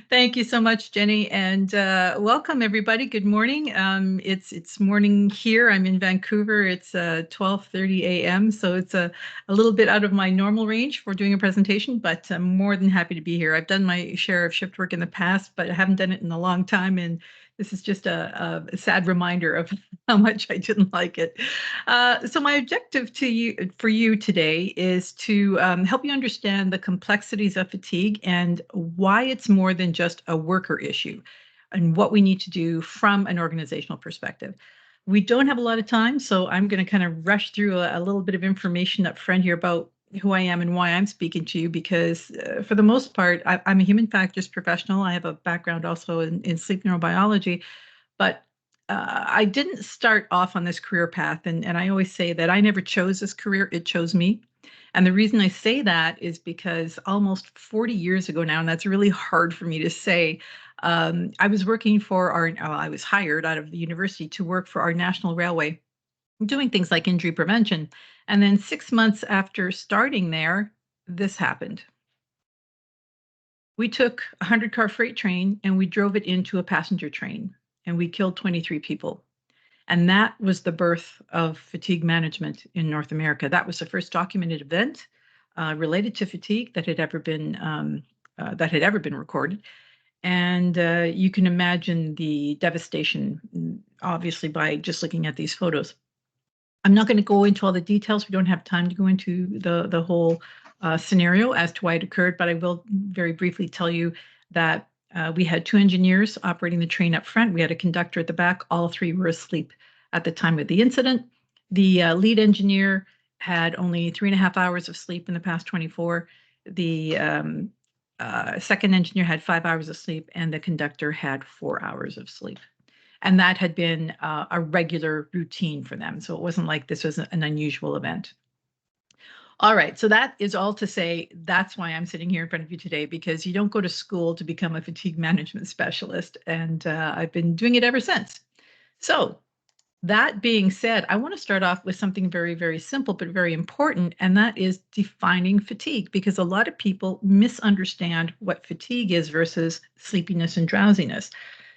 Thank you so much, Jenny, and welcome everybody. Good morning. It's morning here. I'm in Vancouver. It's 12:30 a.m., so it's a little bit out of my normal range for doing a presentation, but I'm more than happy to be here. I've done my share of shift work in the past, but I haven't done it in a long time, and this is just a sad reminder of how much I didn't like it. So my objective for you today is to help you understand the complexities of fatigue and why it's more than just a worker issue and what we need to do from an organizational perspective. We don't have a lot of time, so I'm going to kind of rush through a little bit of information up front here about who I am and why I'm speaking to you, because for the most part, I'm a human factors professional. I have a background also in sleep neurobiology, but I didn't start off on this career path. And I always say that I never chose this career, it chose me. And the reason I say that is because almost 40 years ago now, and that's really hard for me to say, I was working for I was hired out of the university to work for our national railway, doing things like injury prevention. And then 6 months after starting there, this happened. We took a 100-car freight train and we drove it into a passenger train, and we killed 23 people. And that was the birth of fatigue management in North America. That was the first documented event related to fatigue that had ever been recorded. And you can imagine the devastation, obviously, by just looking at these photos. I'm not going to go into all the details. We don't have time to go into the whole scenario as to why it occurred, but I will very briefly tell you that we had 2 engineers operating the train up front. We had a conductor at the back. All 3 were asleep at the time of the incident. The lead engineer had only 3.5 hours of sleep in the past 24. The second engineer had 5 hours of sleep, and the conductor had 4 hours of sleep. And that had been a regular routine for them. So it wasn't like this was an unusual event. All right, so that is all to say that's why I'm sitting here in front of you today, because you don't go to school to become a fatigue management specialist, and I've been doing it ever since. So that being said, I want to start off with something very, very simple, but very important, and that is defining fatigue, because a lot of people misunderstand what fatigue is versus sleepiness and drowsiness.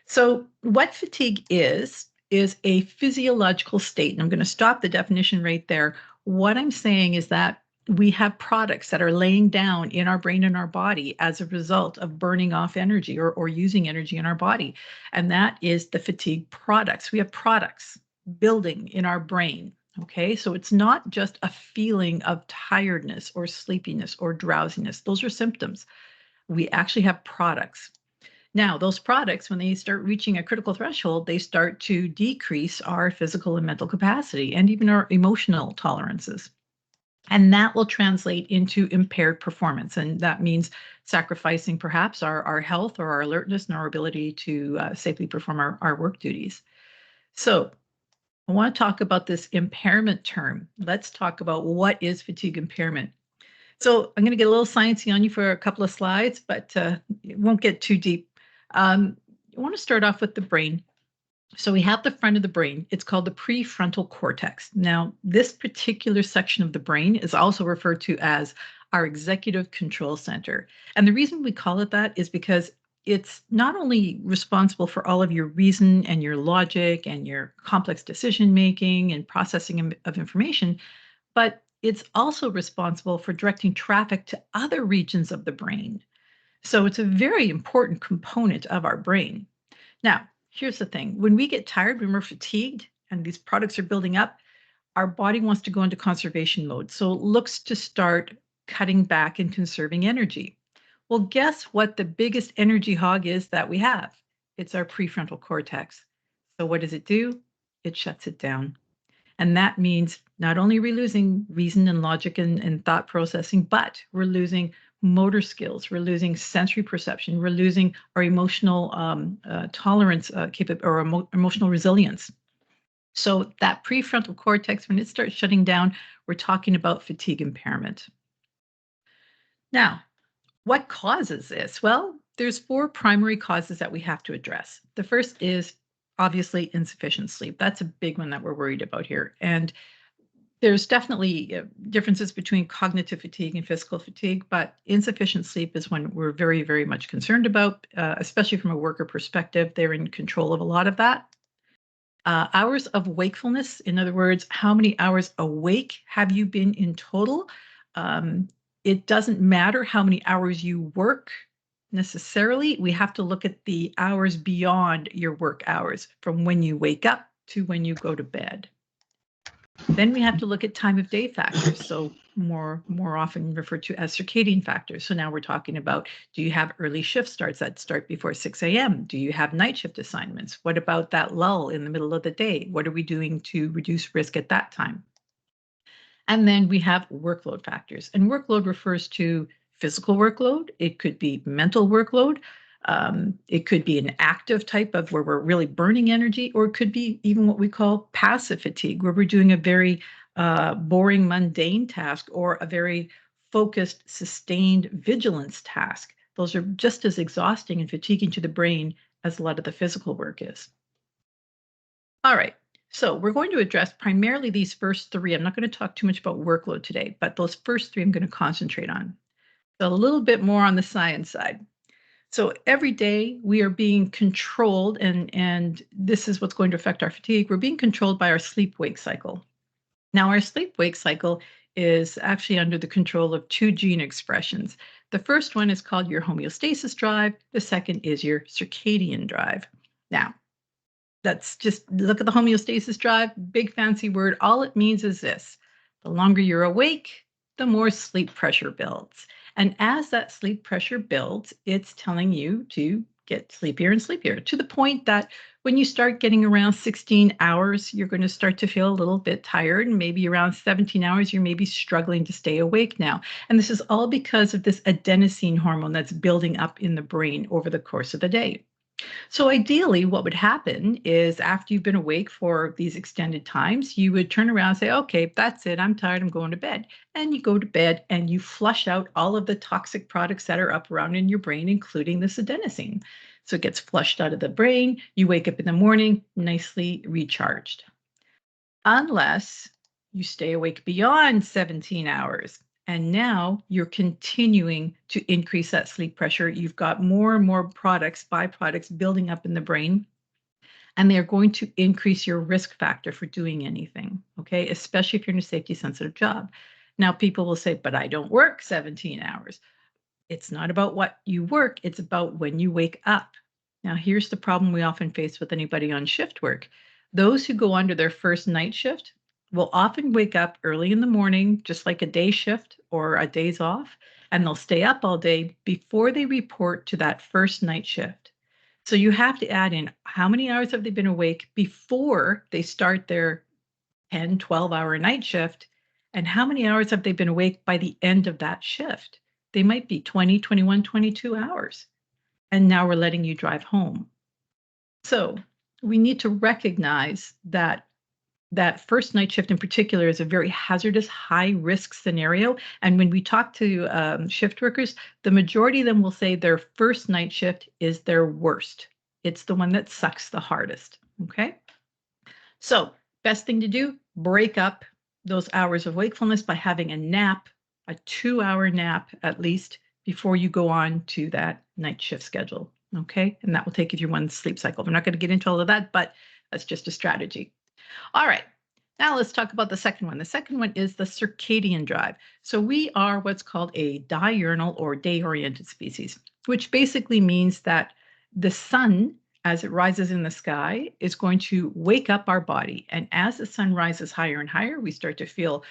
So what fatigue is a physiological state, and I'm going to stop the definition right there. What I'm saying is that we have products that are laying down in our brain and our body as a result of burning off energy or using energy in our body. And that is the fatigue products. We have products building in our brain. Okay, so it's not just a feeling of tiredness or sleepiness or drowsiness. Those are symptoms. We actually have products. Now, those products, when they start reaching a critical threshold, they start to decrease our physical and mental capacity and even our emotional tolerances. And that will translate into impaired performance. And that means sacrificing perhaps our health or our alertness and our ability to safely perform our work duties. So I want to talk about this impairment term. Let's talk about what is fatigue impairment. So I'm going to get a little sciencey on you for a couple of slides, but it won't get too deep. I want to start off with the brain. So we have the front of the brain. It's called the prefrontal cortex. Now, this particular section of the brain is also referred to as our executive control center. And the reason we call it that is because it's not only responsible for all of your reason and your logic and your complex decision making and processing of information, but it's also responsible for directing traffic to other regions of the brain. So it's a very important component of our brain. Now, here's the thing. When we get tired, when we're fatigued and these products are building up, our body wants to go into conservation mode. So it looks to start cutting back and conserving energy. Well, guess what the biggest energy hog is that we have? It's our prefrontal cortex. So what does it do? It shuts it down. And that means not only are we losing reason and logic and thought processing, but we're losing motor skills, we're losing sensory perception, we're losing our emotional tolerance or emotional resilience. So that prefrontal cortex, when it starts shutting down, we're talking about fatigue impairment. Now, what causes this? Well, there's 4 primary causes that we have to address. The first is obviously insufficient sleep. That's a big one that we're worried about here. And There's definitely differences between cognitive fatigue and physical fatigue, but insufficient sleep is one we're very, very much concerned about, especially from a worker perspective. They're in control of a lot of that. Hours of wakefulness, in other words, how many hours awake have you been in total? It doesn't matter how many hours you work necessarily. We have to look at the hours beyond your work hours, from when you wake up to when you go to bed. Then we have to look at time of day factors, so more often referred to as circadian factors. So now we're talking about, do you have early shift starts that start before 6 a.m.? Do you have night shift assignments? What about that lull in the middle of the day? What are we doing to reduce risk at that time? And then we have workload factors. And workload refers to physical workload. It could be mental workload. It could be an active type of where we're really burning energy, or it could be even what we call passive fatigue, where we're doing a very boring, mundane task or a very focused, sustained vigilance task. Those are just as exhausting and fatiguing to the brain as a lot of the physical work is. All right. So we're going to address primarily these first three. I'm not going to talk too much about workload today, but those first three I'm going to concentrate on. So a little bit more on the science side. So every day we are being controlled, and this is what's going to affect our fatigue. We're being controlled by our sleep-wake cycle. Now, our sleep-wake cycle is actually under the control of two gene expressions. The first one is called your homeostasis drive. The second is your circadian drive. Now, let's just look at the homeostasis drive, big fancy word. All it means is this: the longer you're awake, the more sleep pressure builds. And as that sleep pressure builds, it's telling you to get sleepier and sleepier, to the point that when you start getting around 16 hours, you're going to start to feel a little bit tired. And maybe around 17 hours, you're maybe struggling to stay awake now. And this is all because of this adenosine hormone that's building up in the brain over the course of the day. So ideally, what would happen is after you've been awake for these extended times, you would turn around and say, okay, that's it. I'm tired. I'm going to bed. And you go to bed and you flush out all of the toxic products that are up around in your brain, including this adenosine. So it gets flushed out of the brain. You wake up in the morning nicely recharged. Unless you stay awake beyond 17 hours. And now you're continuing to increase that sleep pressure. You've got more and more products, byproducts building up in the brain, and they're going to increase your risk factor for doing anything, okay? Especially if you're in a safety sensitive job. Now, people will say, but I don't work 17 hours. It's not about what you work, it's about when you wake up. Now, here's the problem we often face with anybody on shift work. Those who go under their first night shift will often wake up early in the morning, just like a day shift or a day's off, and they'll stay up all day before they report to that first night shift. So you have to add in how many hours have they been awake before they start their 10, 12-hour night shift, and how many hours have they been awake by the end of that shift? They might be 20, 21, 22 hours. And now we're letting you drive home. So we need to recognize that that first night shift in particular is a very hazardous, high-risk scenario. And when we talk to shift workers, the majority of them will say their first night shift is their worst. It's the one that sucks the hardest, okay? So best thing to do, break up those hours of wakefulness by having a nap, a 2-hour nap at least, before you go on to that night shift schedule, okay? And that will take you through one sleep cycle. We're not going to get into all of that, but that's just a strategy. All right, now let's talk about the second one. The second one is the circadian drive. So we are what's called a diurnal or day-oriented species, which basically means that the sun, as it rises in the sky, is going to wake up our body. And as the sun rises higher and higher, we start to feel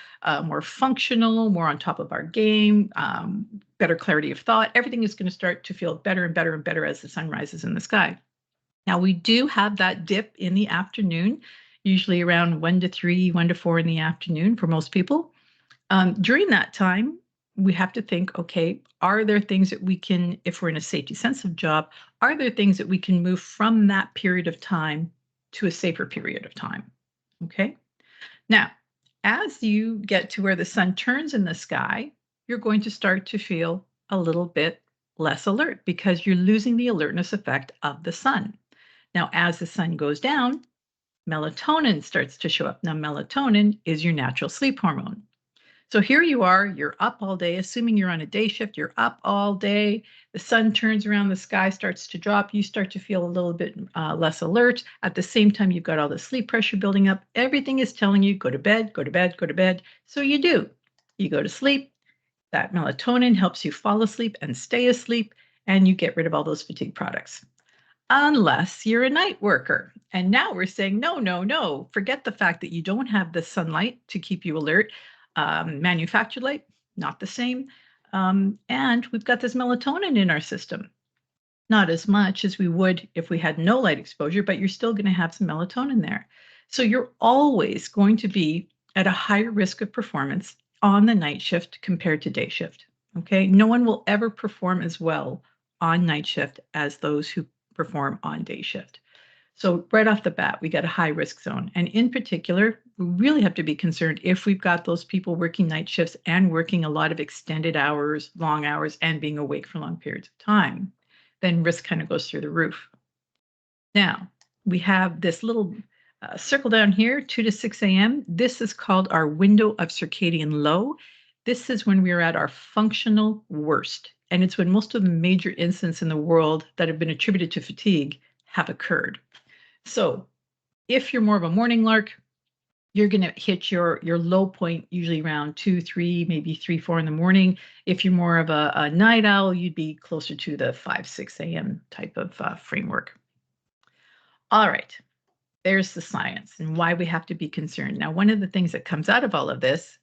more functional, more on top of our game, better clarity of thought. Everything is going to start to feel better and better and better as the sun rises in the sky. Now, we do have that dip in the afternoon, usually around 1 to 3, 1 to 4 in the afternoon for most people. During that time, we have to think, okay, are there things that we can, if we're in a safety sensitive job, are there things that we can move from that period of time to a safer period of time? Okay. Now, as you get to where the sun turns in the sky, you're going to start to feel a little bit less alert because you're losing the alertness effect of the sun. Now, as the sun goes down, melatonin starts to show up. Now, melatonin is your natural sleep hormone. So here you are, you're up all day, assuming you're on a day shift, you're up all day, the sun turns around, the sky starts to drop, you start to feel a little bit less alert. At the same time, you've got all the sleep pressure building up. Everything is telling you, go to bed, go to bed, go to bed. So you do. You go to sleep. That melatonin helps you fall asleep and stay asleep, and you get rid of all those fatigue products. Unless you're a night worker. And now we're saying, no, no, no. Forget the fact that you don't have the sunlight to keep you alert. Manufactured light, not the same. And we've got this melatonin in our system. Not as much as we would if we had no light exposure, but you're still going to have some melatonin there. So you're always going to be at a higher risk of performance on the night shift compared to day shift. Okay. No one will ever perform as well on night shift as those who perform on day shift. So right off the bat, we got a high risk zone. And in particular, we really have to be concerned if we've got those people working night shifts and working a lot of extended hours, long hours, and being awake for long periods of time, then risk kind of goes through the roof. Now, we have this little circle down here, 2 to 6 a.m. This is called our window of circadian low. This is when we are at our functional worst. And it's when most of the major incidents in the world that have been attributed to fatigue have occurred. So if you're more of a morning lark, you're going to hit your low point usually around 2, 3, maybe 3, 4 in the morning. If you're more of a night owl, you'd be closer to the 5, 6 a.m. type of framework. All right, there's the science and why we have to be concerned. Now, one of the things that comes out of all of this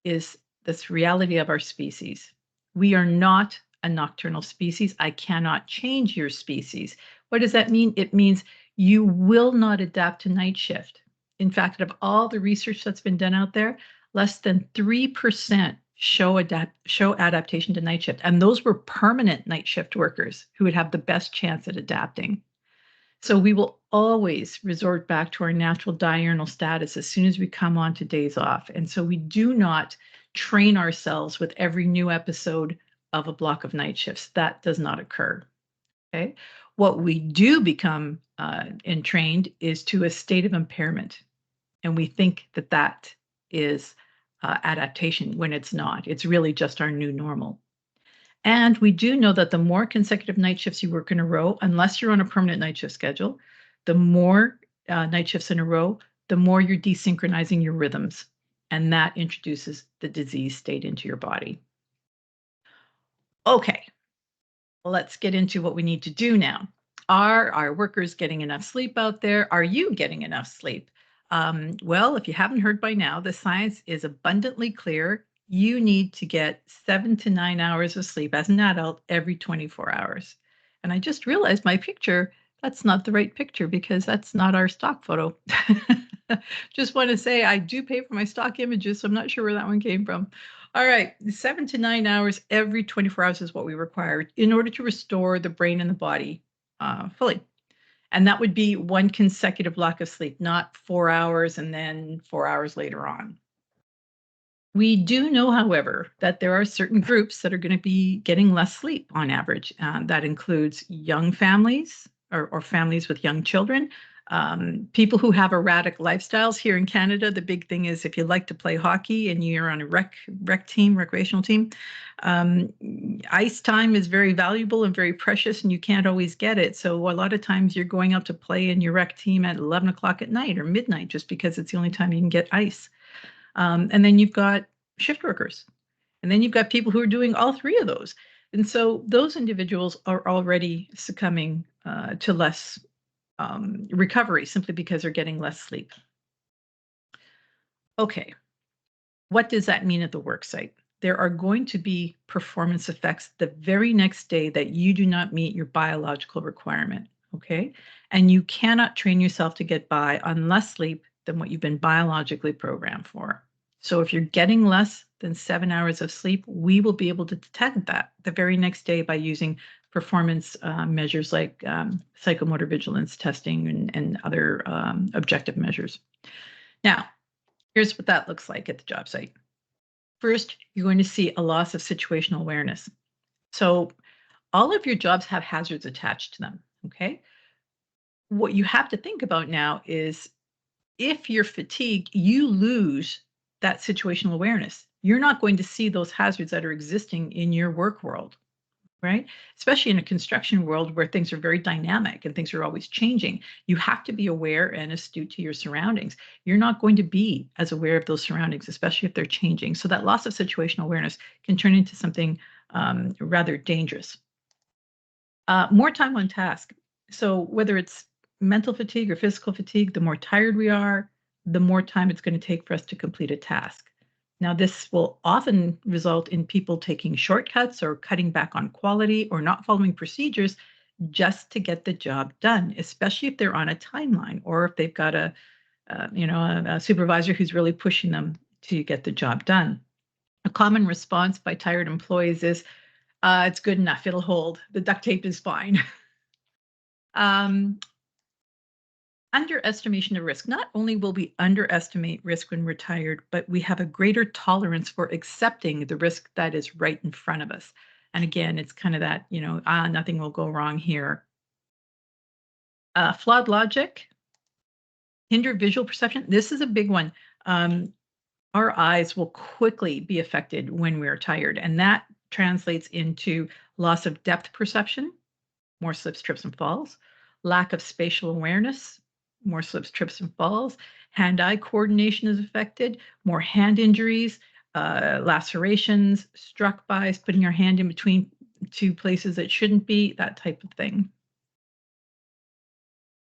is this reality of our species. We are not a nocturnal species. I cannot change your species. What does that mean? It means you will not adapt to night shift. In fact, out of all the research that's been done out there, less than 3% show adaptation to night shift. And those were permanent night shift workers who would have the best chance at adapting. So we will always resort back to our natural diurnal status as soon as we come on to days off. And so we do not train ourselves with every new episode of a block of night shifts. That does not occur. Okay. What we do become entrained is to a state of impairment. And we think that that is adaptation when it's not. It's really just our new normal. And we do know that the more consecutive night shifts you work in a row, unless you're on a permanent night shift schedule, the more night shifts in a row, the more you're desynchronizing your rhythms. And that introduces the disease state into your body. Okay, well, let's get into what we need to do now. Are our workers getting enough sleep out there? Are you getting enough sleep? Well, if you haven't heard by now, the science is abundantly clear. You need to get 7 to 9 hours of sleep as an adult every 24 hours. And I just realized my picture, that's not the right picture because that's not our stock photo. Just want to say I do pay for my stock images, so I'm not sure where that one came from. All right, 7 to 9 hours every 24 hours is what we require in order to restore the brain and the body fully. And that would be one consecutive block of sleep, not 4 hours and then 4 hours later on. We do know, however, that there are certain groups that are going to be getting less sleep on average. That includes young families or families with young children, people who have erratic lifestyles. Here in Canada, the big thing is if you like to play hockey and you're on a rec team, recreational team, ice time is very valuable and very precious, and you can't always get it. So a lot of times you're going out to play in your rec team at 11 o'clock at night or midnight just because it's the only time you can get ice. And then you've got shift workers. And then you've got people who are doing all three of those. And so those individuals are already succumbing to less recovery simply because they're getting less sleep. Okay, what does that mean at the work site? There are going to be performance effects the very next day that you do not meet your biological requirement, okay? And you cannot train yourself to get by on less sleep than what you've been biologically programmed for. So if you're getting less than 7 hours of sleep, we will be able to detect that the very next day by using performance measures like psychomotor vigilance testing and other objective measures. Now, here's what that looks like at the job site. First, you're going to see a loss of situational awareness. So all of your jobs have hazards attached to them, okay? What you have to think about now is if you're fatigued, you lose that situational awareness. You're not going to see those hazards that are existing in your work world, right? Especially in a construction world where things are very dynamic and things are always changing. You have to be aware and astute to your surroundings. You're not going to be as aware of those surroundings, especially if they're changing. So that loss of situational awareness can turn into something rather dangerous. More time on task. So whether it's mental fatigue or physical fatigue, the more tired we are, the more time it's going to take for us to complete a task. Now, this will often result in people taking shortcuts or cutting back on quality or not following procedures just to get the job done, especially if they're on a timeline or if they've got a supervisor who's really pushing them to get the job done. A common response by tired employees is, it's good enough, it'll hold. The duct tape is fine. Underestimation of risk. Not only will we underestimate risk when we're tired, but we have a greater tolerance for accepting the risk that is right in front of us. And again, it's kind of that, nothing will go wrong here. Flawed logic, hinder visual perception. This is a big one. Our eyes will quickly be affected when we're tired, and that translates into loss of depth perception, more slips, trips, and falls, lack of spatial awareness, more slips, trips, and falls, hand-eye coordination is affected, more hand injuries, lacerations, struck bys, putting your hand in between two places that shouldn't be, that type of thing.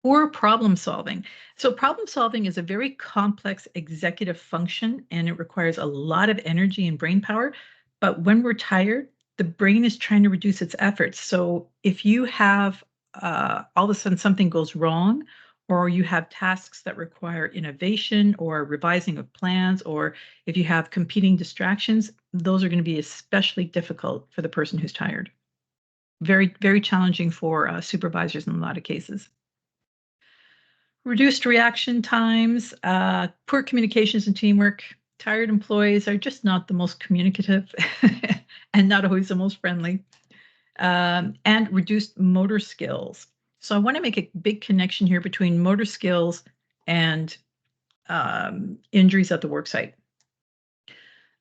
Or problem solving. So problem solving is a very complex executive function, and it requires a lot of energy and brain power. But when we're tired, the brain is trying to reduce its efforts. So if you have all of a sudden something goes wrong, or you have tasks that require innovation or revising of plans, or if you have competing distractions, those are going to be especially difficult for the person who's tired. Very, very challenging for supervisors in a lot of cases. Reduced reaction times, poor communications and teamwork. Tired employees are just not the most communicative and not always the most friendly. And reduced motor skills. So I want to make a big connection here between motor skills and injuries at the worksite.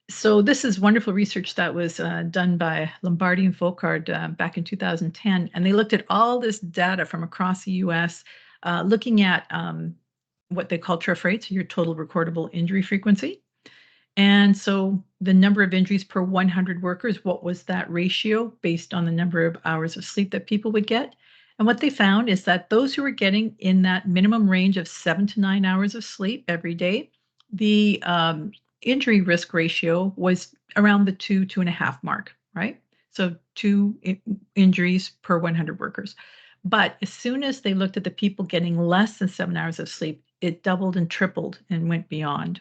So this is wonderful research that was done by Lombardi and Folkard back in 2010, and they looked at all this data from across the U.S., looking at what they call TRIF rates, your total recordable injury frequency. And so the number of injuries per 100 workers, what was that ratio based on the number of hours of sleep that people would get? And what they found is that those who were getting in that minimum range of 7 to 9 hours of sleep every day, the injury risk ratio was around the 2.5 mark, right? So 2 injuries per 100 workers. But as soon as they looked at the people getting less than 7 hours of sleep, it doubled and tripled and went beyond.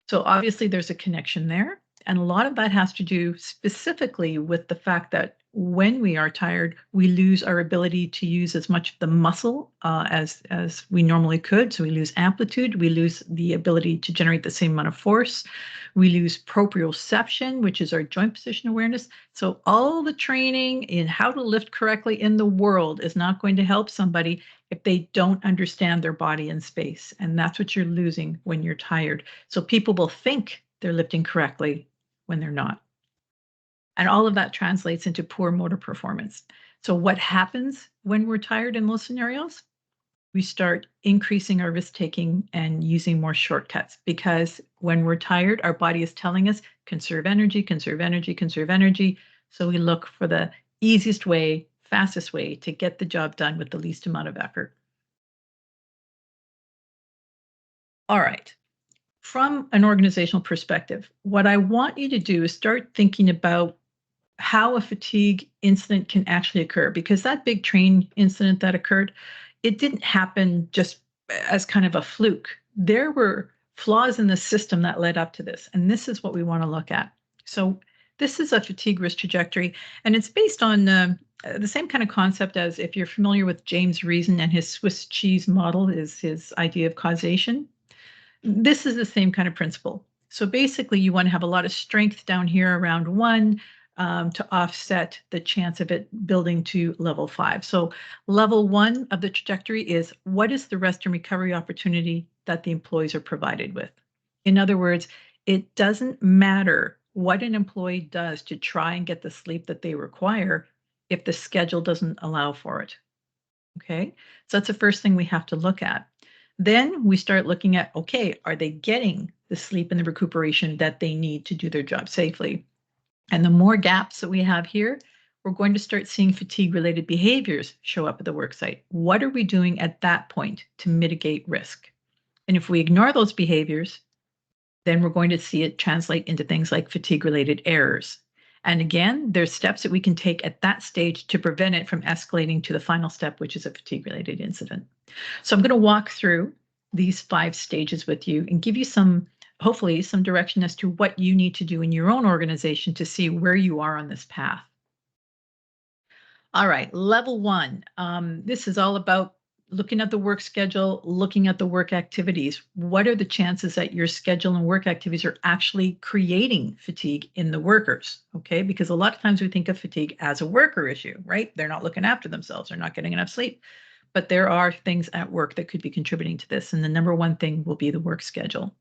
So obviously there's a connection there. And a lot of that has to do specifically with the fact that when we are tired, we lose our ability to use as much of the muscle as we normally could. So we lose amplitude, we lose the ability to generate the same amount of force, we lose proprioception, which is our joint position awareness. So all the training in how to lift correctly in the world is not going to help somebody if they don't understand their body and space. And that's what you're losing when you're tired. So people will think they're lifting correctly when they're not. And all of that translates into poor motor performance. So what happens when we're tired in those scenarios? We start increasing our risk-taking and using more shortcuts, because when we're tired, our body is telling us, conserve energy, conserve energy, conserve energy. So we look for the easiest way, fastest way to get the job done with the least amount of effort. All right. From an organizational perspective, what I want you to do is start thinking about how a fatigue incident can actually occur, because that big train incident that occurred, it didn't happen just as kind of a fluke. There were flaws in the system that led up to this, and this is what we want to look at. So this is a fatigue risk trajectory, and it's based on the same kind of concept as, if you're familiar with James Reason and his Swiss cheese model, is his idea of causation. This is the same kind of principle. So basically, you want to have a lot of strength down here around 1, to offset the chance of it building to level 5. So level 1 of the trajectory is, what is the rest and recovery opportunity that the employees are provided with? In other words, it doesn't matter what an employee does to try and get the sleep that they require if the schedule doesn't allow for it. Okay, so that's the first thing we have to look at. Then we start looking at, okay, are they getting the sleep and the recuperation that they need to do their job safely? And the more gaps that we have here, we're going to start seeing fatigue-related behaviors show up at the worksite. What are we doing at that point to mitigate risk? And if we ignore those behaviors, then we're going to see it translate into things like fatigue-related errors. And again, there's steps that we can take at that stage to prevent it from escalating to the final step, which is a fatigue-related incident. So I'm going to walk through these 5 stages with you and give you hopefully some direction as to what you need to do in your own organization to see where you are on this path. All right, level 1. This is all about looking at the work schedule, looking at the work activities. What are the chances that your schedule and work activities are actually creating fatigue in the workers? Okay, because a lot of times we think of fatigue as a worker issue, right? They're not looking after themselves, they're not getting enough sleep. But there are things at work that could be contributing to this. And the number one thing will be the work schedule.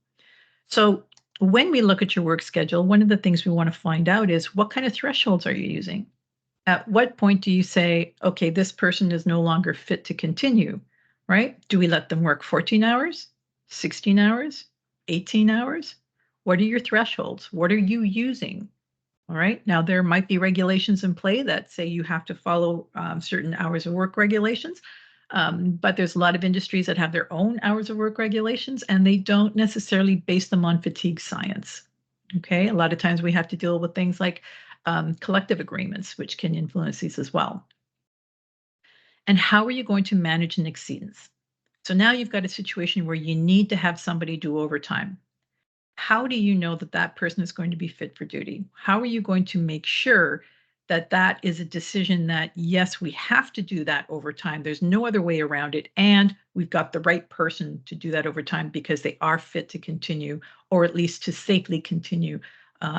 So when we look at your work schedule, one of the things we want to find out is, what kind of thresholds are you using? At what point do you say, okay, this person is no longer fit to continue, right? Do we let them work 14 hours, 16 hours, 18 hours? What are your thresholds? What are you using? All right. Now, there might be regulations in play that say you have to follow certain hours of work regulations. But there's a lot of industries that have their own hours of work regulations, and they don't necessarily base them on fatigue science. Okay. A lot of times we have to deal with things like collective agreements, which can influence these as well. And how are you going to manage an exceedance? So now you've got a situation where you need to have somebody do overtime. How do you know that that person is going to be fit for duty? How are you going to make sure that that is a decision that, yes, we have to do that over time? There's no other way around it. And we've got the right person to do that over time because they are fit to continue, or at least to safely continue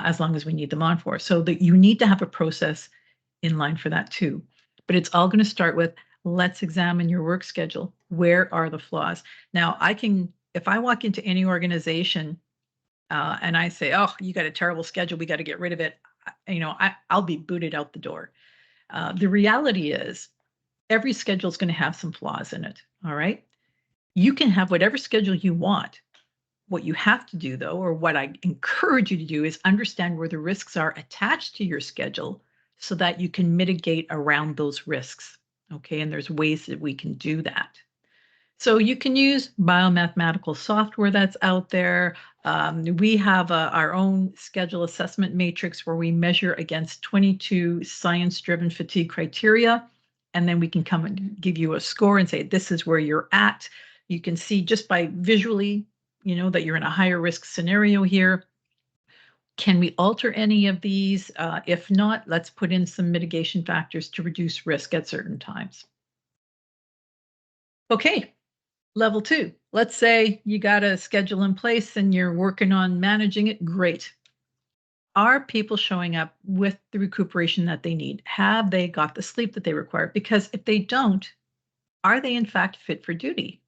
as long as we need them on for. So that you need to have a process in line for that too. But it's all going to start with, let's examine your work schedule. Where are the flaws? Now, if I walk into any organization and I say, "Oh, you got a terrible schedule. We got to get rid of it," I'll be booted out the door. The reality is, every schedule is going to have some flaws in it. All right. You can have whatever schedule you want. What you have to do, though, or what I encourage you to do, is understand where the risks are attached to your schedule so that you can mitigate around those risks. Okay. And there's ways that we can do that. So you can use biomathematical software that's out there. We have our own schedule assessment matrix where we measure against 22 science-driven fatigue criteria. And then we can come and give you a score and say, this is where you're at. You can see just by visually, that you're in a higher risk scenario here. Can we alter any of these? If not, let's put in some mitigation factors to reduce risk at certain times. Okay. Level 2, let's say you got a schedule in place and you're working on managing it. Great. Are people showing up with the recuperation that they need? Have they got the sleep that they require? Because if they don't, are they in fact fit for duty?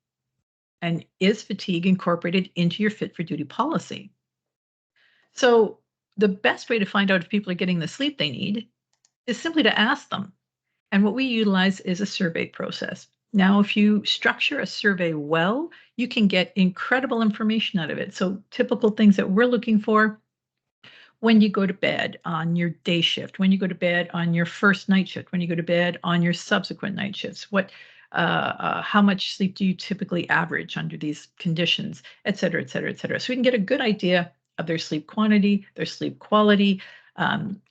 And is fatigue incorporated into your fit for duty policy? So the best way to find out if people are getting the sleep they need is simply to ask them. And what we utilize is a survey process. Now, if you structure a survey well, you can get incredible information out of it. So typical things that we're looking for: when you go to bed on your day shift, when you go to bed on your first night shift, when you go to bed on your subsequent night shifts, how much sleep do you typically average under these conditions, et cetera, et cetera, et cetera. So we can get a good idea of their sleep quantity, their sleep quality.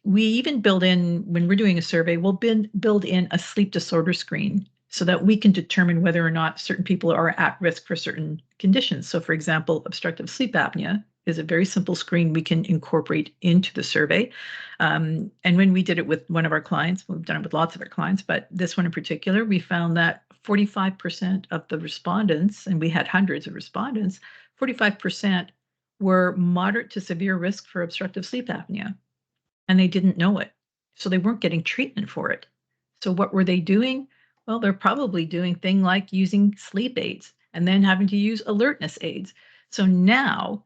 We even build in, when we're doing a survey, we'll build in a sleep disorder screen so that we can determine whether or not certain people are at risk for certain conditions. So for example, obstructive sleep apnea is a very simple screen we can incorporate into the survey. And when we did it with one of our clients, we've done it with lots of our clients, but this one in particular, we found that 45% of the respondents, and we had hundreds of respondents, 45% were moderate to severe risk for obstructive sleep apnea, and they didn't know it. So they weren't getting treatment for it. So what were they doing? Well, they're probably doing things like using sleep aids and then having to use alertness aids. So now,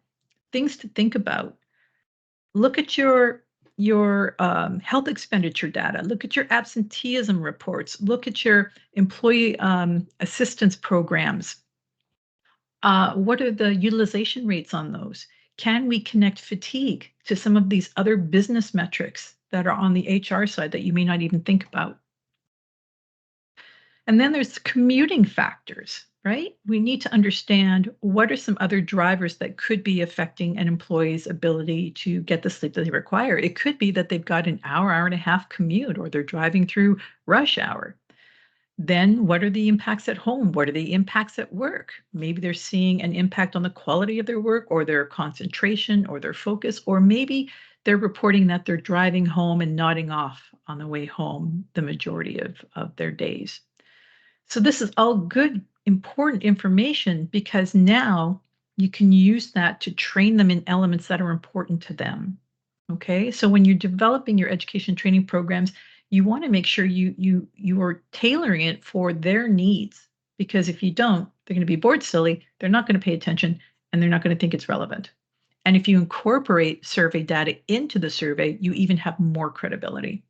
things to think about. Look at your health expenditure data. Look at your absenteeism reports. Look at your employee assistance programs. What are the utilization rates on those? Can we connect fatigue to some of these other business metrics that are on the HR side that you may not even think about? And then there's commuting factors, right? We need to understand what are some other drivers that could be affecting an employee's ability to get the sleep that they require. It could be that they've got an hour and a half commute, or they're driving through rush hour. Then what are the impacts at home? What are the impacts at work? Maybe they're seeing an impact on the quality of their work or their concentration or their focus, or maybe they're reporting that they're driving home and nodding off on the way home the majority of their days. So this is all good, important information, because now you can use that to train them in elements that are important to them. Okay, so when you're developing your education training programs, you want to make sure you are tailoring it for their needs, because if you don't, they're going to be bored silly, they're not going to pay attention, and they're not going to think it's relevant. And if you incorporate survey data into the survey, you even have more credibility.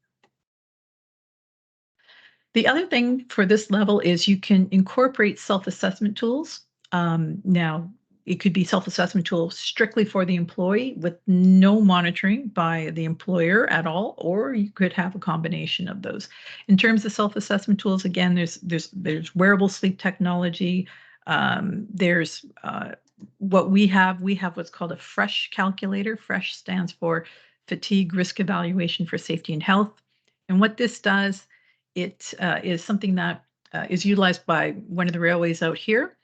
The other thing for this level is you can incorporate self-assessment tools. Now, it could be self-assessment tools strictly for the employee with no monitoring by the employer at all, or you could have a combination of those. In terms of self-assessment tools, again, there's wearable sleep technology. There's what we have what's called a FRESH calculator. FRESH stands for Fatigue Risk Evaluation for Safety and Health. And what this does, it is something that is utilized by one of the railways out here.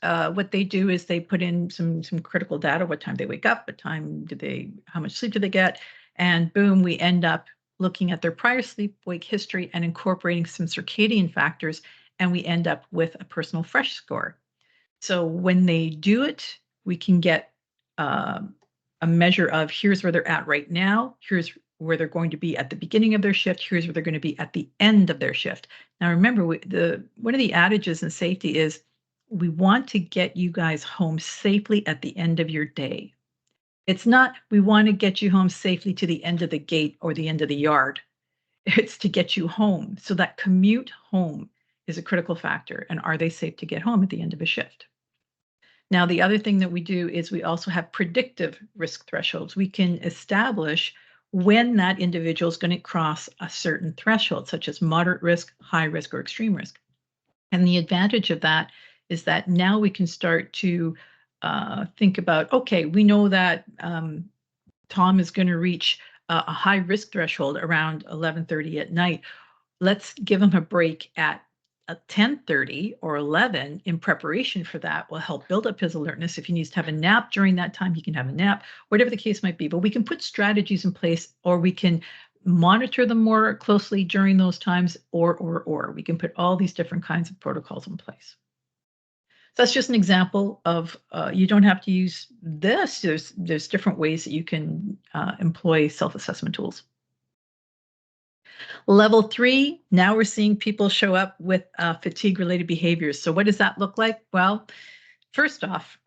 What they do is they put in some critical data: what time they wake up, how much sleep do they get, and boom, we end up looking at their prior sleep-wake history and incorporating some circadian factors, and we end up with a personal FRESH score. So when they do it, we can get a measure of, here's where they're at right now, here's where they're going to be at the beginning of their shift, here's where they're going to be at the end of their shift. Now, remember, one of the adages in safety is we want to get you guys home safely at the end of your day. It's not, we want to get you home safely to the end of the gate or the end of the yard. It's to get you home. So that commute home is a critical factor. And are they safe to get home at the end of a shift? Now, the other thing that we do is we also have predictive risk thresholds. We can establish when that individual is going to cross a certain threshold, such as moderate risk, high risk, or extreme risk. And the advantage of that is that now we can start to think about, okay, we know that Tom is going to reach a high risk threshold around 11:30 at night. Let's give him a break at 10:30 or 11 in preparation for that. Will help build up his alertness. If he needs to have a nap during that time, he can have a nap, whatever the case might be. But we can put strategies in place, or we can monitor them more closely during those times, or we can put all these different kinds of protocols in place. So that's just an example of, you don't have to use this. There's different ways that you can employ self-assessment tools. Level 3, now we're seeing people show up with fatigue-related behaviors. So what does that look like? Well, first off,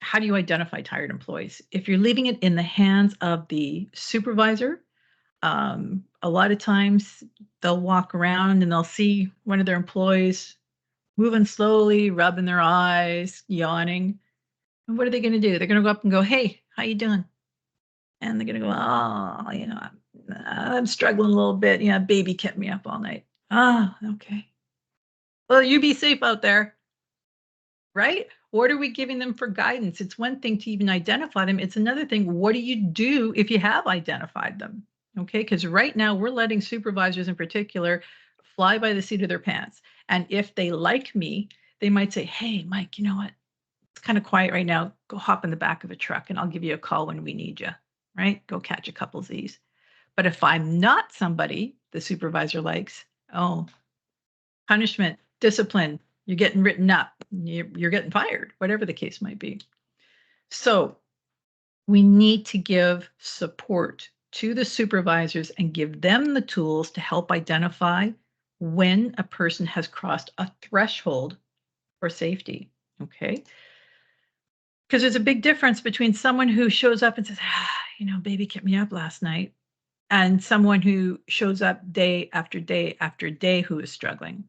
how do you identify tired employees? If you're leaving it in the hands of the supervisor, a lot of times they'll walk around and they'll see one of their employees moving slowly, rubbing their eyes, yawning. And what are they going to do? They're going to go up and go, "Hey, how you doing?" And they're going to go, "Oh, I'm struggling a little bit. Yeah, baby kept me up all night." "Ah, okay. Well, you be safe out there." Right? What are we giving them for guidance? It's one thing to even identify them. It's another thing, what do you do if you have identified them? Okay, because right now we're letting supervisors in particular fly by the seat of their pants. And if they like me, they might say, "Hey, Mike, you know what? It's kind of quiet right now. Go hop in the back of a truck and I'll give you a call when we need you." Right? Go catch a couple Z's. But if I'm not somebody the supervisor likes, oh, punishment, discipline, you're getting written up, you're getting fired, whatever the case might be. So we need to give support to the supervisors and give them the tools to help identify when a person has crossed a threshold for safety. Okay. Because there's a big difference between someone who shows up and says, baby kept me up last night, and someone who shows up day after day after day who is struggling.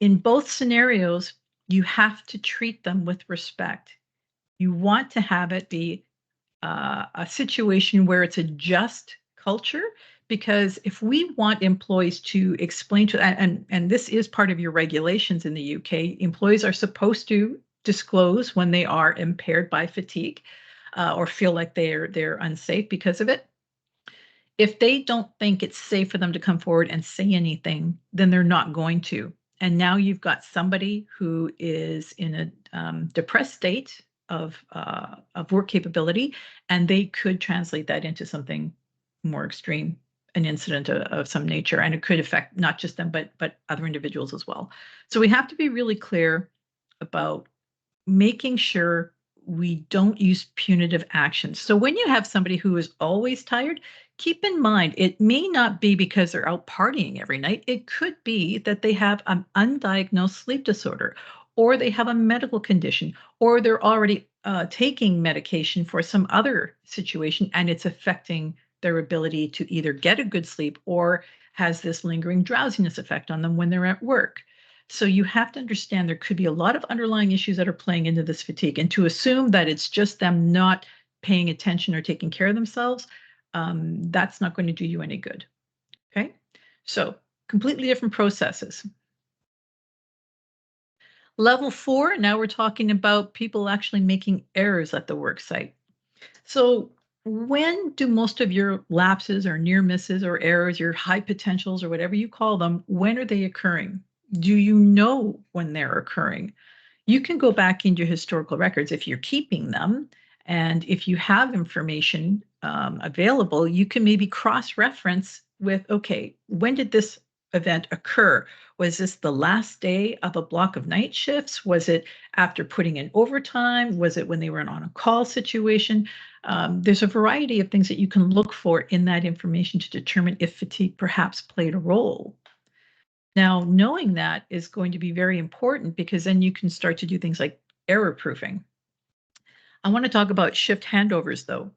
In both scenarios, you have to treat them with respect. You want to have it be a situation where it's a just culture, because if we want employees to explain to, and this is part of your regulations in the UK, employees are supposed to disclose when they are impaired by fatigue or feel like they're unsafe because of it. If they don't think it's safe for them to come forward and say anything, then they're not going to. And now you've got somebody who is in a depressed state of work capability, and they could translate that into something more extreme, an incident of some nature, and it could affect not just them, but other individuals as well. So we have to be really clear about making sure we don't use punitive actions. So when you have somebody who is always tired, keep in mind, it may not be because they're out partying every night. It could be that they have an undiagnosed sleep disorder, or they have a medical condition, or they're already taking medication for some other situation, and it's affecting their ability to either get a good sleep or has this lingering drowsiness effect on them when they're at work. So you have to understand there could be a lot of underlying issues that are playing into this fatigue, and to assume that it's just them not paying attention or taking care of themselves, that's not going to do you any good. Okay, so completely different processes. Level 4, now we're talking about people actually making errors at the work site. So when do most of your lapses or near misses or errors, your high potentials or whatever you call them, when are they occurring? Do you know when they're occurring? You can go back into historical records if you're keeping them. And if you have information available, you can maybe cross-reference with, okay, when did this event occur? Was this the last day of a block of night shifts? Was it after putting in overtime? Was it when they were on a call situation? There's a variety of things that you can look for in that information to determine if fatigue perhaps played a role. Now, knowing that is going to be very important, because then you can start to do things like error proofing. I want to talk about shift handovers, though.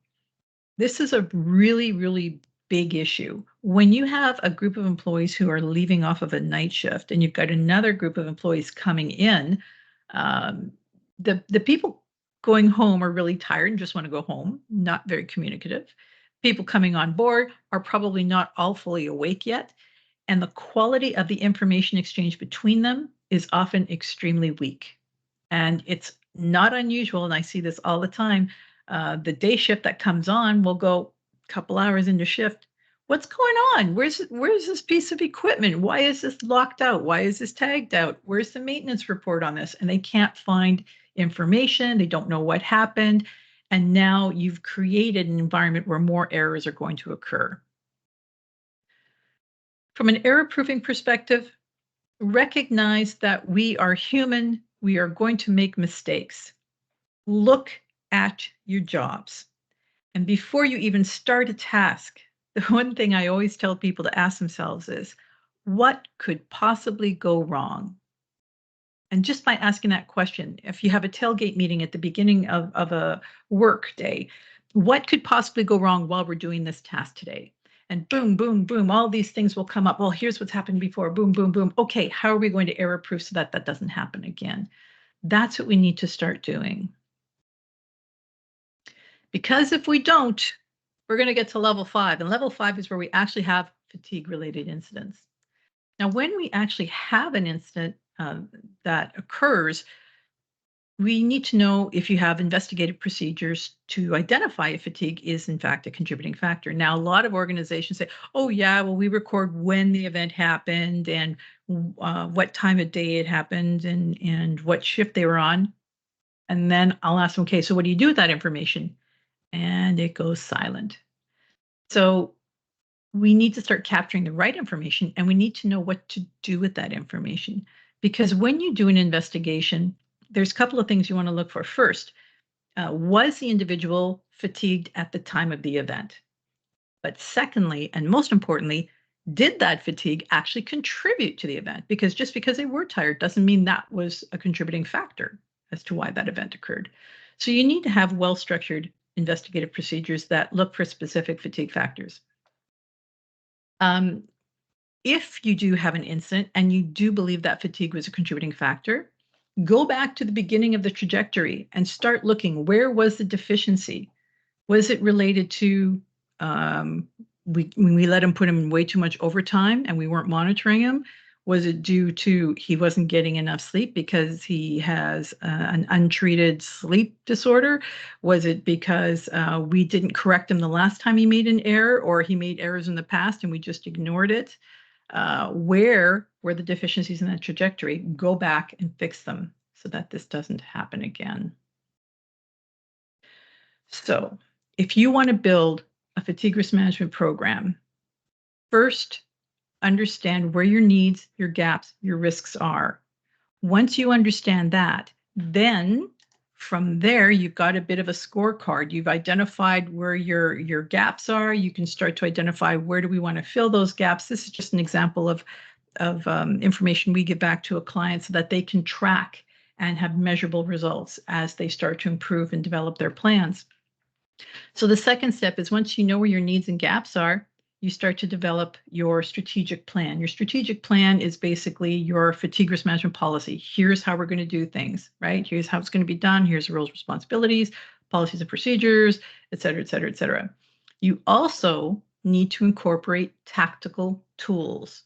This is a really, really big issue. When you have a group of employees who are leaving off of a night shift and you've got another group of employees coming in, um, the people going home are really tired and just want to go home, not very communicative. People coming on board are probably not all fully awake yet, and the quality of the information exchange between them is often extremely weak. And it's not unusual, and I see this all the time. The day shift that comes on will go a couple hours into shift. What's going on? Where's this piece of equipment? Why is this locked out? Why is this tagged out? Where's the maintenance report on this? And they can't find information. They don't know what happened. And now you've created an environment where more errors are going to occur. From an error proofing perspective, recognize that we are human. We are going to make mistakes. Look at your jobs. And before you even start a task, the one thing I always tell people to ask themselves is, what could possibly go wrong? And just by asking that question, if you have a tailgate meeting at the beginning of a work day, what could possibly go wrong while we're doing this task today? And boom, boom, boom, all these things will come up. Well, here's what's happened before. Boom, boom, boom. Okay, how are we going to error proof so that that doesn't happen again? That's what we need to start doing. Because if we don't, we're going to get to level 5. And level 5 is where we actually have fatigue-related incidents. Now, when we actually have an incident that occurs, we need to know if you have investigative procedures to identify if fatigue is in fact a contributing factor. Now, a lot of organizations say, oh yeah, well, we record when the event happened and what time of day it happened and what shift they were on. And then I'll ask them, okay, so what do you do with that information? And it goes silent. So we need to start capturing the right information, and we need to know what to do with that information. Because when you do an investigation, there's a couple of things you want to look for. First, was the individual fatigued at the time of the event? But secondly, and most importantly, did that fatigue actually contribute to the event? Because just because they were tired doesn't mean that was a contributing factor as to why that event occurred. So you need to have well-structured investigative procedures that look for specific fatigue factors. If you do have an incident and you do believe that fatigue was a contributing factor, go back to the beginning of the trajectory and start looking, where was the deficiency? Was it related to when we let him put him way too much overtime and we weren't monitoring him? Was it due to he wasn't getting enough sleep because he has an untreated sleep disorder? Was it because we didn't correct him the last time he made an error, or he made errors in the past and we just ignored it? Where were the deficiencies in that trajectory? Go back and fix them so that this doesn't happen again. So if you want to build a fatigue risk management program, first understand where your needs, your gaps, your risks are. Once you understand that, then from there, you've got a bit of a scorecard. You've identified where your gaps are. You can start to identify, where do we want to fill those gaps? This is just an example of information we give back to a client so that they can track and have measurable results as they start to improve and develop their plans. So the second step is, once you know where your needs and gaps are, you start to develop your strategic plan. Your strategic plan is basically your fatigue risk management policy. Here's how we're going to do things, right? Here's how it's going to be done. Here's the roles, responsibilities, policies and procedures, et cetera, et cetera, et cetera. You also need to incorporate tactical tools.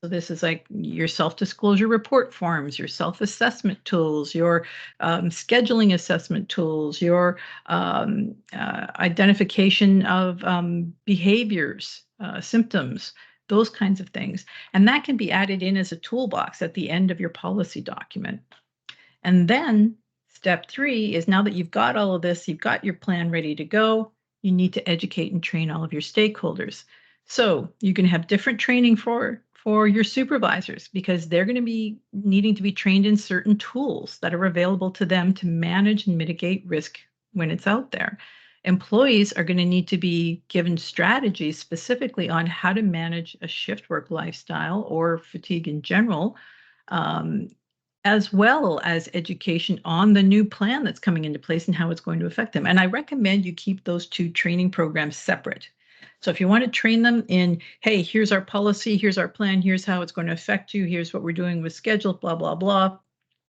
So this is like your self-disclosure report forms, your self-assessment tools, your scheduling assessment tools, your identification of behaviors, symptoms, those kinds of things. And that can be added in as a toolbox at the end of your policy document. And then step 3 is, now that you've got all of this, you've got your plan ready to go, you need to educate and train all of your stakeholders. So you can have different training for your supervisors, because they're going to be needing to be trained in certain tools that are available to them to manage and mitigate risk when it's out there. Employees are going to need to be given strategies specifically on how to manage a shift work lifestyle or fatigue in general, as well as education on the new plan that's coming into place and how it's going to affect them. And I recommend you keep those two training programs separate. So if you want to train them in, hey, here's our policy, here's our plan, here's how it's going to affect you, here's what we're doing with schedule, blah, blah, blah,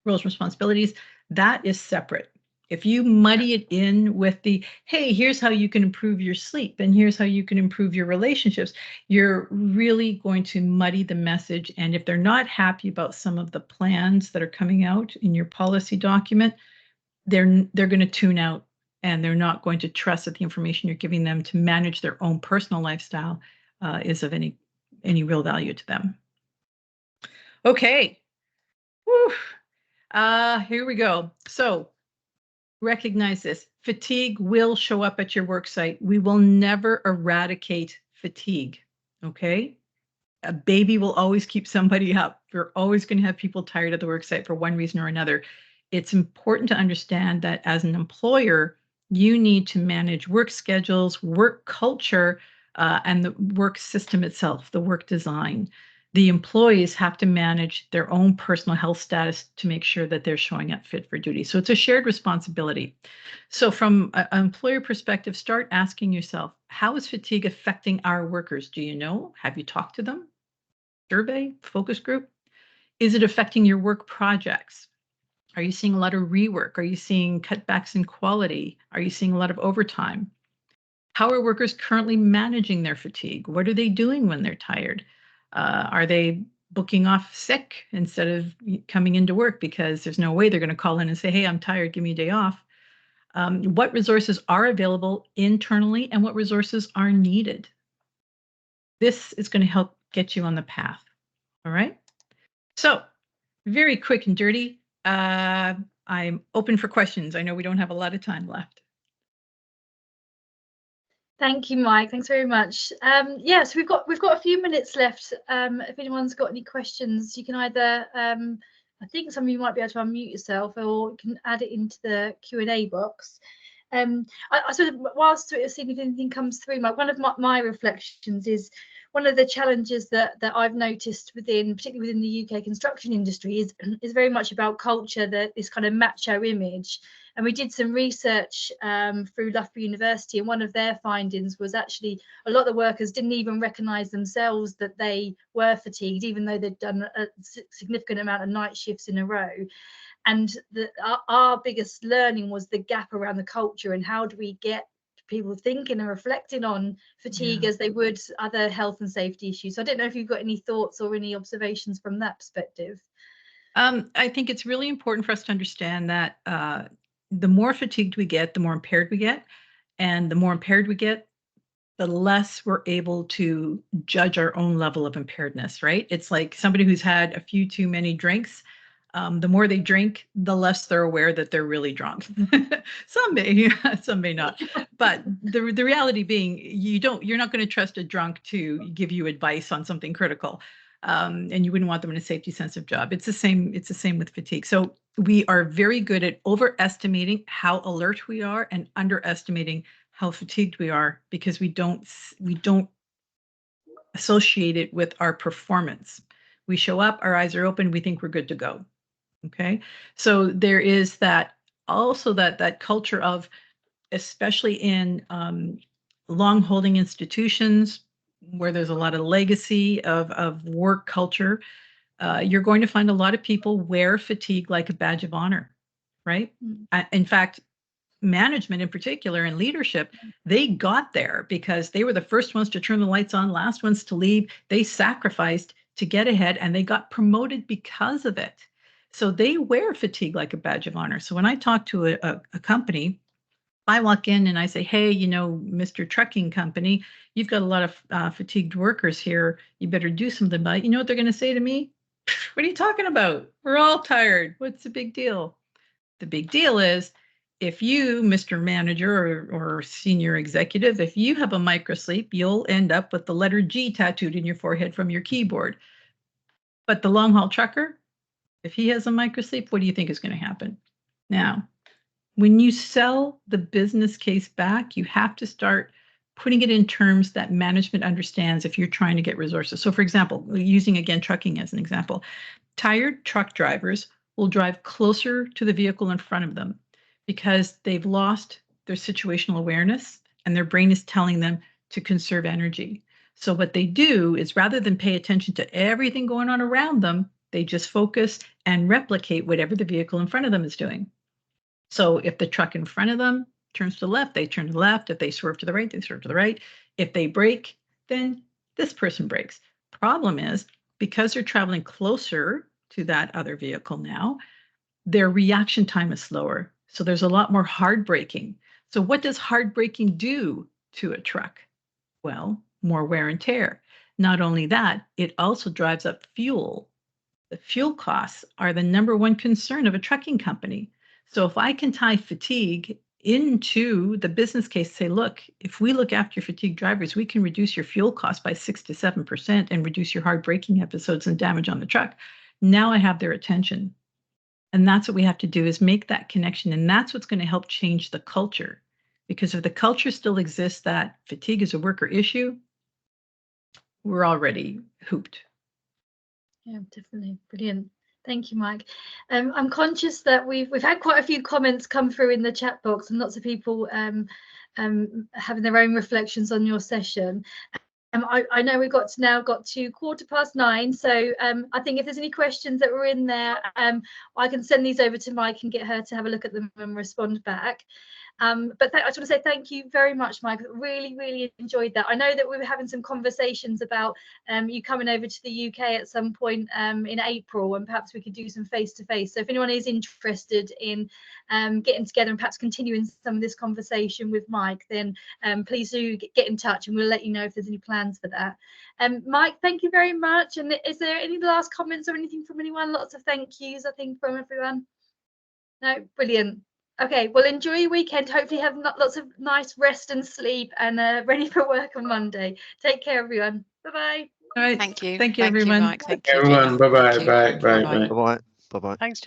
roles, responsibilities, that is separate. If you muddy it in with the, hey, here's how you can improve your sleep, and here's how you can improve your relationships, you're really going to muddy the message. And if they're not happy about some of the plans that are coming out in your policy document, they're going to tune out, and they're not going to trust that the information you're giving them to manage their own personal lifestyle is of any real value to them. Okay. Whew. Here we go. So recognize this. Fatigue will show up at your work site. We will never eradicate fatigue, okay? A baby will always keep somebody up. You're always going to have people tired at the work site for one reason or another. It's important to understand that as an employer, you need to manage work schedules, work culture, and the work system itself, the work design. The employees have to manage their own personal health status to make sure that they're showing up fit for duty. So it's a shared responsibility. So from an employer perspective, start asking yourself, how is fatigue affecting our workers? Do you know? Have you talked to them? Survey, focus group? Is it affecting your work projects? Are you seeing a lot of rework? Are you seeing cutbacks in quality? Are you seeing a lot of overtime? How are workers currently managing their fatigue? What are they doing when they're tired? Are they booking off sick instead of coming into work because there's no way they're going to call in and say, hey, I'm tired, give me a day off? What resources are available internally and what resources are needed? This is going to help get you on the path. All right. So very quick and dirty. I'm open for questions. I know we don't have a lot of time left. Thank you, Mike. Thanks very much. Yes, we've got a few minutes left. If anyone's got any questions, you can either, I think some of you might be able to unmute yourself, or you can add it into the Q&A box. I sort of, whilst seeing if anything comes through, one of my reflections is one of the challenges that I've noticed particularly within the UK construction industry is very much about culture, this kind of macho image. And we did some research through Loughborough University, and one of their findings was actually a lot of the workers didn't even recognise themselves that they were fatigued, even though they'd done a significant amount of night shifts in a row. And our biggest learning was the gap around the culture, and how do we get people thinking and reflecting on fatigue as they would other health and safety issues. So I don't know if you've got any thoughts or any observations from that perspective. I think it's really important for us to understand that the more fatigued we get, the more impaired we get. And the more impaired we get, the less we're able to judge our own level of impairedness, right? It's like somebody who's had a few too many drinks. The more they drink, the less they're aware that they're really drunk. Some may, some may not. But the reality being, you're not going to trust a drunk to give you advice on something critical. And you wouldn't want them in a safety sensitive job. It's the same with fatigue. So we are very good at overestimating how alert we are and underestimating how fatigued we are, because we don't associate it with our performance. We show up, our eyes are open, we think we're good to go. Okay, so there is that culture of, especially in long holding institutions where there's a lot of legacy of work culture, you're going to find a lot of people wear fatigue like a badge of honor, right? In fact, management in particular and leadership, they got there because they were the first ones to turn the lights on, last ones to leave. They sacrificed to get ahead, and they got promoted because of it. So they wear fatigue like a badge of honor. So when I talk to a company, I walk in and I say, hey, Mr. Trucking Company, you've got a lot of fatigued workers here. You better do something about it. You know what they're going to say to me? What are you talking about? We're all tired. What's the big deal? The big deal is, if you, Mr. Manager or senior executive, if you have a microsleep, you'll end up with the letter G tattooed in your forehead from your keyboard. But the long haul trucker, if he has a microsleep, what do you think is going to happen? Now, when you sell the business case back, you have to start putting it in terms that management understands if you're trying to get resources. So for example, using again trucking as an example, tired truck drivers will drive closer to the vehicle in front of them because they've lost their situational awareness and their brain is telling them to conserve energy. So what they do is, rather than pay attention to everything going on around them, they just focus and replicate whatever the vehicle in front of them is doing. So if the truck in front of them turns to the left, they turn to the left. If they swerve to the right, they swerve to the right. If they brake, then this person brakes. Problem is, because they're traveling closer to that other vehicle now, their reaction time is slower. So there's a lot more hard braking. So what does hard braking do to a truck? Well, more wear and tear. Not only that, it also drives up fuel. The fuel costs are the number one concern of a trucking company. So if I can tie fatigue into the business case, say, look, if we look after your fatigued drivers, we can reduce your fuel costs by 6 to 7% and reduce your hard braking episodes and damage on the truck. Now I have their attention. And that's what we have to do, is make that connection. And that's what's going to help change the culture. Because if the culture still exists that fatigue is a worker issue, we're already hooped. Yeah, definitely. Brilliant. Thank you, Mike. I'm conscious that we've had quite a few comments come through in the chat box, and lots of people having their own reflections on your session. I know we've now got to 9:15, so I think if there's any questions that were in there, I can send these over to Mike and get her to have a look at them and respond back. But I just want to say thank you very much, Mike. Really, really enjoyed that. I know that we were having some conversations about you coming over to the UK at some point in April, and perhaps we could do some face-to-face. So if anyone is interested in getting together and perhaps continuing some of this conversation with Mike, then please do get in touch, and we'll let you know if there's any plans for that. Mike, thank you very much. And is there any last comments or anything from anyone? Lots of thank yous, I think, from everyone. No, brilliant. Okay, well, enjoy your weekend. Hopefully have lots of nice rest and sleep, and ready for work on Monday. Take care, everyone. Bye-bye. All right. Thank you. Thank you, everyone. Mike. Thank you, Everyone, Jennie. bye-bye. Thank you. Bye. Bye. Bye-bye. Bye. Bye-bye. Thanks, Jennie.